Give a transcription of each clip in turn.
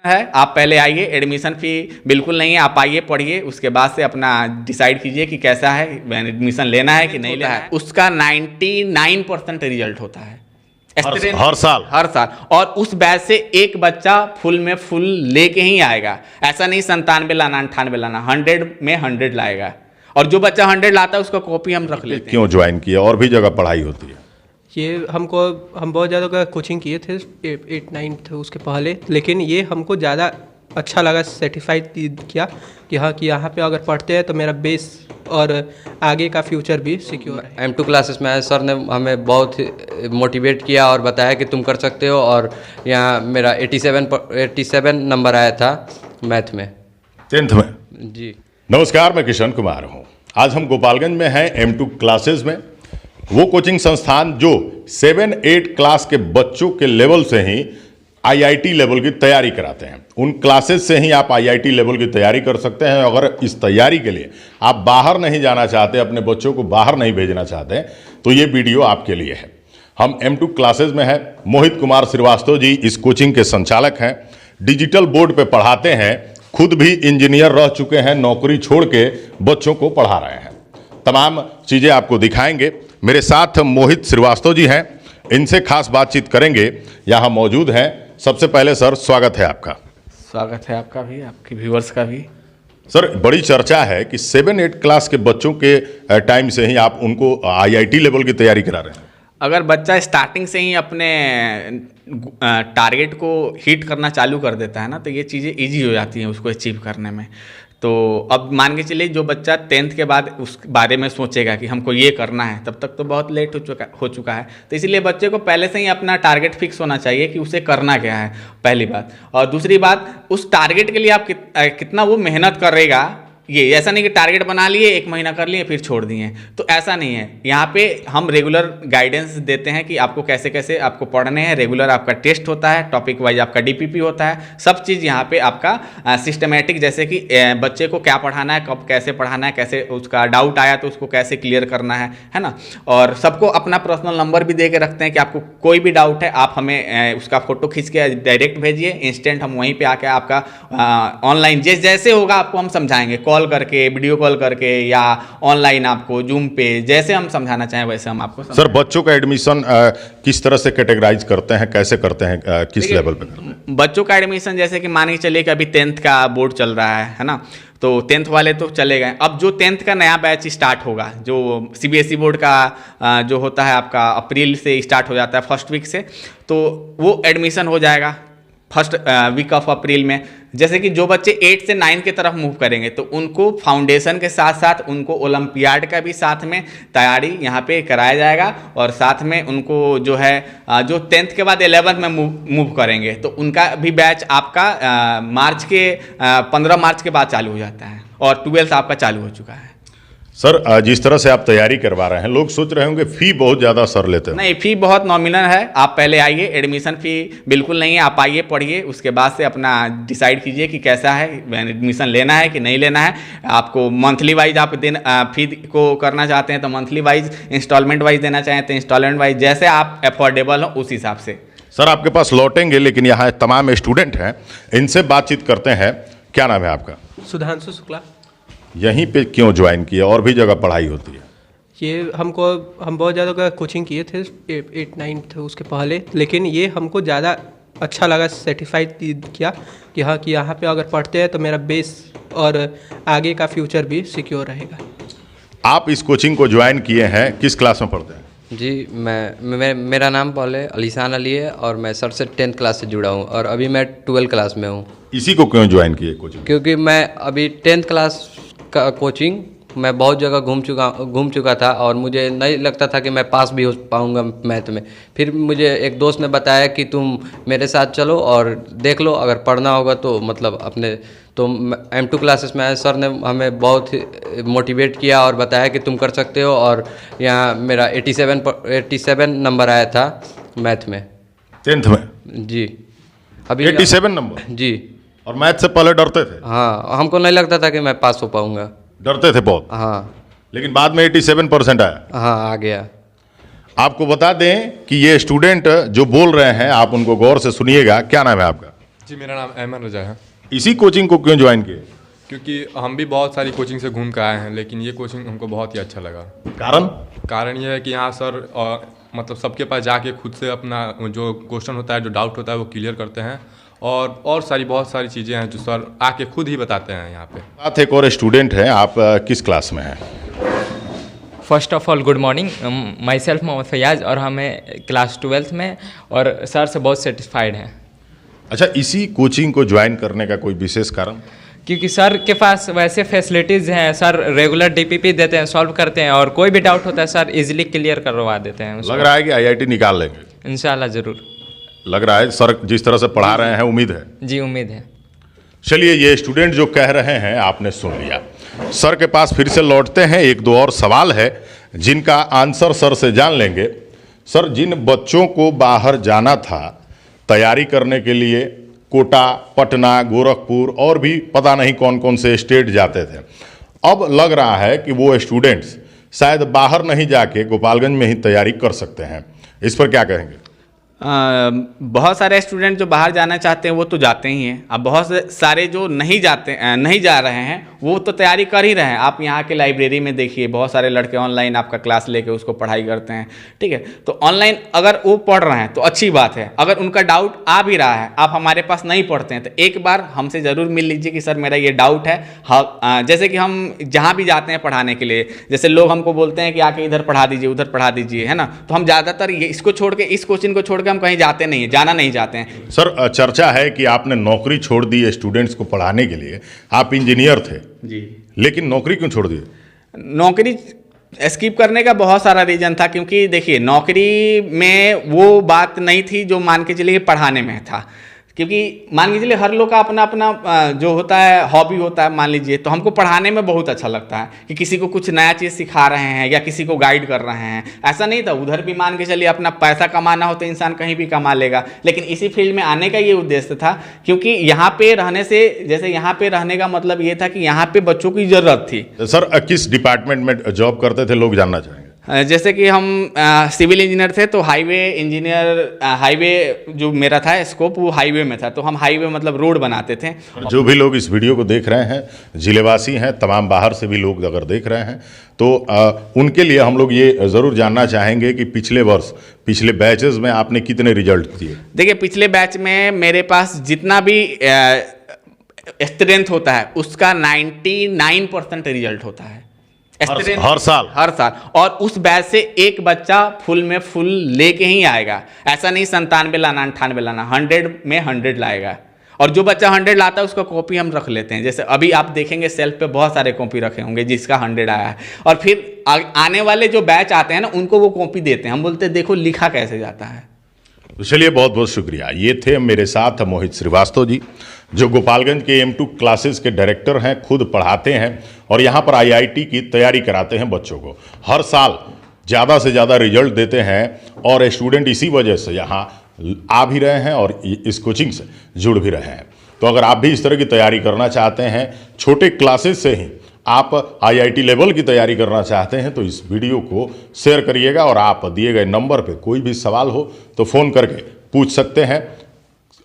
है। आप पहले आइए, एडमिशन फ़ी बिल्कुल नहीं है, आप आइए पढ़िए, उसके बाद से अपना डिसाइड कीजिए कि कैसा है, एडमिशन लेना है कि नहीं लेना है। उसका 99% रिजल्ट होता है हर साल हर साल। और उस बैच से एक बच्चा फुल में फुल लेके ही आएगा। ऐसा नहीं 97 लाना 98 लाना, 100 में 100 लाएगा। और जो बच्चा 100 लाता है उसका कॉपी हम रख लेते हैं। क्यों ज्वाइन किया? और भी जगह पढ़ाई होती है। ये हम बहुत ज़्यादा का कोचिंग किए थे 8-9 थे उसके पहले, लेकिन ये हमको ज़्यादा अच्छा लगा, सेटिस्फाइड किया कि हाँ कि यहाँ पे अगर पढ़ते हैं तो मेरा बेस और आगे का फ्यूचर भी सिक्योर है। M2 क्लासेस में आए, सर ने हमें बहुत मोटिवेट किया और बताया कि तुम कर सकते हो। और यहाँ मेरा 87 नंबर आया था मैथ में, 10th में। जी नमस्कार, मैं किशन कुमार हूँ। आज हम गोपालगंज में हैं M2 क्लासेस में, वो कोचिंग संस्थान जो 7-8 क्लास के बच्चों के लेवल से ही IIT लेवल की तैयारी कराते हैं। उन क्लासेस से ही आप IIT लेवल की तैयारी कर सकते हैं। अगर इस तैयारी के लिए आप बाहर नहीं जाना चाहते, अपने बच्चों को बाहर नहीं भेजना चाहते, तो ये वीडियो आपके लिए है। हम M2 क्लासेस में हैं। मोहित कुमार श्रीवास्तव जी इस कोचिंग के संचालक हैं, डिजिटल बोर्ड पे पढ़ाते हैं, खुद भी इंजीनियर रह चुके हैं, नौकरी छोड़ के बच्चों को पढ़ा रहे हैं। तमाम चीज़ें आपको दिखाएंगे। मेरे साथ मोहित श्रीवास्तव जी हैं, इनसे खास बातचीत करेंगे, यहाँ मौजूद हैं। सबसे पहले सर, स्वागत है आपका। स्वागत है आपका भी, आपके व्यूअर्स का भी। सर, बड़ी चर्चा है कि 7-8 क्लास के बच्चों के टाइम से ही आप उनको IIT लेवल की तैयारी करा रहे हैं। अगर बच्चा स्टार्टिंग से ही अपने टारगेट को हिट करना चालू कर देता है ना, तो ये चीज़ें इजी हो जाती हैं उसको अचीव करने में। तो अब मान के चलिए जो बच्चा 10th के बाद उस बारे में सोचेगा कि हमको ये करना है, तब तक तो बहुत लेट हो चुका है। तो इसलिए बच्चे को पहले से ही अपना टारगेट फिक्स होना चाहिए कि उसे करना क्या है, पहली बात। और दूसरी बात, उस टारगेट के लिए आप कितना वो मेहनत करेगा। ये ऐसा नहीं कि टारगेट बना लिए, 1 महीना कर लिए फिर छोड़ दिए, तो ऐसा नहीं है। यहाँ पे हम रेगुलर गाइडेंस देते हैं कि आपको कैसे कैसे आपको पढ़ने हैं। रेगुलर आपका टेस्ट होता है, टॉपिक वाइज आपका DPP होता है, सब चीज़ यहाँ पे आपका सिस्टमेटिक, जैसे कि बच्चे को क्या पढ़ाना है, कब कैसे पढ़ाना है, कैसे उसका डाउट आया तो उसको कैसे क्लियर करना है ना। और सबको अपना पर्सनल नंबर भी दे के रखते हैं कि आपको कोई भी डाउट है आप हमें उसका फ़ोटो खींच के डायरेक्ट भेजिए, इंस्टेंट हम वहीं पर आके आपका ऑनलाइन जैसे होगा आपको हम समझाएंगे, कॉल करके, वीडियो कॉल करके, या ऑनलाइन आपको जूम पे, जैसे हम समझाना चाहें वैसे हम आपको सर, बच्चों का एडमिशन किस तरह से कैटेगराइज करते हैं, कैसे करते हैं, किस लेवल पे करते हैं? बच्चों का एडमिशन जैसे कि मान के चलिए कि अभी 10th का बोर्ड चल रहा है ना, तो 10th वाले तो चले गए। अब जो 10th का नया बैच स्टार्ट होगा, जो CBSE बोर्ड का जो होता है आपका अप्रैल से स्टार्ट हो जाता है, फर्स्ट वीक से, तो वो एडमिशन हो जाएगा फर्स्ट वीक ऑफ अप्रैल में। जैसे कि जो बच्चे 8 से 9 की तरफ मूव करेंगे तो उनको फाउंडेशन के साथ साथ उनको ओलंपियाड का भी साथ में तैयारी यहाँ पे कराया जाएगा। और साथ में उनको जो है जो 10th के बाद 11th में मूव करेंगे तो उनका भी बैच आपका मार्च के 15 मार्च के बाद चालू हो जाता है, और 12th आपका चालू हो चुका है। सर, जिस तरह से आप तैयारी करवा रहे हैं, लोग सोच रहे होंगे फी बहुत ज़्यादा सर लेते हैं। नहीं, फ़ी बहुत नॉमिनल है। आप पहले आइए, एडमिशन फ़ी बिल्कुल नहीं है, आप आइए पढ़िए, उसके बाद से अपना डिसाइड कीजिए कि कैसा है, एडमिशन लेना है कि नहीं लेना है। आपको मंथली वाइज आप फी को करना चाहते हैं तो मंथली वाइज, इंस्टॉलमेंट वाइज देना चाहें तो इंस्टॉलमेंट वाइज, जैसे आप अफोर्डेबल हो उस हिसाब से। सर, आपके पास लौटेंगे, लेकिन यहाँ तमाम स्टूडेंट हैं, इनसे बातचीत करते हैं। क्या नाम है आपका? सुधांशु शुक्ला। यहीं पे क्यों ज्वाइन किया? और भी जगह पढ़ाई होती है। ये हम बहुत ज़्यादा का कोचिंग किए थे 8-9 थे उसके पहले, लेकिन ये हमको ज़्यादा अच्छा लगा, सेटिस्फाइड किया कि हाँ कि यहाँ पे अगर पढ़ते हैं तो मेरा बेस और आगे का फ्यूचर भी सिक्योर रहेगा। आप इस कोचिंग को ज्वाइन किए हैं, किस क्लास में पढ़ते हैं? जी, मेरा नाम पहले अलीशान अली है और मैं सर से 10th क्लास से जुड़ा हूँ और अभी मैं 12th क्लास में हूँ। इसी को क्यों ज्वाइन किए कोचिंग? क्योंकि मैं अभी 10th क्लास का कोचिंग मैं बहुत जगह घूम चुका था और मुझे नहीं लगता था कि मैं पास भी हो पाऊँगा मैथ में। फिर मुझे एक दोस्त ने बताया कि तुम मेरे साथ चलो और देख लो, अगर पढ़ना होगा तो मतलब अपने तो M2 क्लासेस में आए, सर ने हमें बहुत मोटिवेट किया और बताया कि तुम कर सकते हो। और यहाँ मेरा 87 नंबर आया था मैथ में, 10th में। जी, अभी 87 नंबर? जी। और मैथ से पहले डरते थे? हाँ, हमको नहीं लगता था कि मैं पास हो पाऊँगा। डरते थे बहुत? हाँ। लेकिन बाद में 87% आया? हाँ, आ गया। आपको बता दें कि ये स्टूडेंट जो बोल रहे हैं, आप उनको गौर से सुनिएगा। क्या नाम है आपका? जी, मेरा नाम अहमद रजा है। इसी कोचिंग को क्यों ज्वाइन किए? क्योंकि हम भी बहुत सारी कोचिंग से घूम कर आए हैं, लेकिन ये कोचिंग हमको बहुत ही अच्छा लगा। कारण ये है कि यहाँ सर मतलब सबके पास जाके खुद से अपना जो क्वेश्चन होता है, जो डाउट होता है, वो क्लियर करते हैं और सारी बहुत सारी चीज़ें हैं जो सर आके खुद ही बताते हैं यहाँ पे। साथ एक और स्टूडेंट हैं, आप किस क्लास में हैं? First of all good morning, myself Mohammad Faiyaz और हमें क्लास 12th में और सर से बहुत सेटिस्फाइड हैं। अच्छा, इसी कोचिंग को ज्वाइन करने का कोई विशेष कारण? क्योंकि सर के पास वैसे फैसिलिटीज़ हैं, सर रेगुलर डीपीपी देते हैं, सॉल्व करते हैं और कोई भी डाउट होता है सर इजीली क्लियर करवा देते हैं। लग रहा है कि आईआईटी निकाल लेंगे। इंशाल्लाह ज़रूर। लग रहा है सर जिस तरह से पढ़ा रहे हैं, उम्मीद है? जी उम्मीद है। चलिए, ये स्टूडेंट जो कह रहे हैं आपने सुन लिया। सर के पास फिर से लौटते हैं, एक दो और सवाल है जिनका आंसर सर से जान लेंगे। सर, जिन बच्चों को बाहर जाना था तैयारी करने के लिए, कोटा, पटना, गोरखपुर और भी पता नहीं कौन कौन से स्टेट जाते थे, अब लग रहा है कि वो स्टूडेंट्स शायद बाहर नहीं जाके गोपालगंज में ही तैयारी कर सकते हैं। इस पर क्या कहेंगे? बहुत सारे स्टूडेंट जो बाहर जाना चाहते हैं वो तो जाते ही हैं। अब बहुत सारे जो नहीं जा रहे हैं वो तो तैयारी कर ही रहे हैं। आप यहाँ के लाइब्रेरी में देखिए, बहुत सारे लड़के ऑनलाइन आपका क्लास लेके उसको पढ़ाई करते हैं, ठीक है। तो ऑनलाइन अगर वो पढ़ रहे हैं तो अच्छी बात है। अगर उनका डाउट आ भी रहा है, आप हमारे पास नहीं पढ़ते हैं, तो एक बार हमसे ज़रूर मिल लीजिए कि सर मेरा ये डाउट है। हाँ, जैसे कि हम जहाँ भी जाते हैं पढ़ाने के लिए, जैसे लोग हमको बोलते हैं कि आके इधर पढ़ा दीजिए, उधर पढ़ा दीजिए, है ना। तो हम ज़्यादातर इसको छोड़ के, इस कोचिंग को छोड़ के हम कहीं जाते नहीं है, जाना नहीं चाहते हैं। सर, चर्चा है कि आपने नौकरी छोड़ दी स्टूडेंट्स को पढ़ाने के लिए। आप इंजीनियर थे जी, लेकिन नौकरी क्यों छोड़ दिए? नौकरी स्किप करने का बहुत सारा रीज़न था। क्योंकि देखिए, नौकरी में वो बात नहीं थी जो मान के चलिए पढ़ाने में था। क्योंकि मान के चलिए हर लोग का अपना अपना जो होता है हॉबी होता है, मान लीजिए। तो हमको पढ़ाने में बहुत अच्छा लगता है कि किसी को कुछ नया चीज़ सिखा रहे हैं या किसी को गाइड कर रहे हैं। ऐसा नहीं था, उधर भी मान के चलिए अपना पैसा कमाना हो तो इंसान कहीं भी कमा लेगा, लेकिन इसी फील्ड में आने का ये उद्देश्य था। क्योंकि यहाँ पे रहने से, जैसे यहाँ पे रहने का मतलब ये था कि यहाँ पे बच्चों की ज़रूरत थी। सर, किस डिपार्टमेंट में जॉब करते थे, लोग जानना चाहेंगे। जैसे कि हम सिविल इंजीनियर थे, तो हाईवे इंजीनियर, हाईवे जो मेरा था स्कोप वो हाईवे में था। तो हम हाईवे मतलब रोड बनाते थे। जो भी लोग इस वीडियो को देख रहे हैं, जिलेवासी हैं, तमाम बाहर से भी लोग अगर देख रहे हैं, तो उनके लिए हम लोग ये ज़रूर जानना चाहेंगे कि पिछले वर्ष, पिछले बैचेस में आपने कितने रिजल्ट दिए? देखिए, पिछले बैच में मेरे पास जितना भी स्ट्रेंथ होता है उसका 99% रिजल्ट होता है। हर साल? हर साल। और उस बैच से एक बच्चा फुल में फुल लेके ही आएगा। ऐसा नहीं 97 लाना, 98 लाना, 100 में 100 लाएगा। और जो बच्चा 100 लाता है उसका कॉपी हम रख लेते हैं। जैसे अभी आप देखेंगे सेल्फ पे बहुत सारे कॉपी रखे होंगे जिसका 100 आया है। और फिर आने वाले जो बैच आते हैं ना, उनको वो कॉपी देते हैं। हम बोलते हैं देखो लिखा कैसे जाता है। तो चलिए, बहुत बहुत शुक्रिया। ये थे मेरे साथ मोहित श्रीवास्तव जी, जो गोपालगंज के M2 क्लासेस के डायरेक्टर हैं, खुद पढ़ाते हैं और यहाँ पर IIT की तैयारी कराते हैं बच्चों को। हर साल ज़्यादा से ज़्यादा रिजल्ट देते हैं और स्टूडेंट इसी वजह से यहाँ आ भी रहे हैं और इस कोचिंग से जुड़ भी रहे हैं। तो अगर आप भी इस तरह की तैयारी करना चाहते हैं, छोटे क्लासेस से ही आप IIT लेवल की तैयारी करना चाहते हैं, तो इस वीडियो को शेयर करिएगा और आप दिए गए नंबर पर कोई भी सवाल हो तो फ़ोन करके पूछ सकते हैं।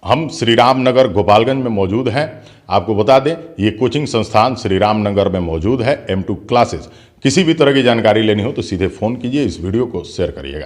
हम श्री राम नगर गोपालगंज में मौजूद हैं। आपको बता दें, ये कोचिंग संस्थान श्री राम नगर में मौजूद है, M2 क्लासेस। किसी भी तरह की जानकारी लेनी हो तो सीधे फ़ोन कीजिए, इस वीडियो को शेयर करिएगा।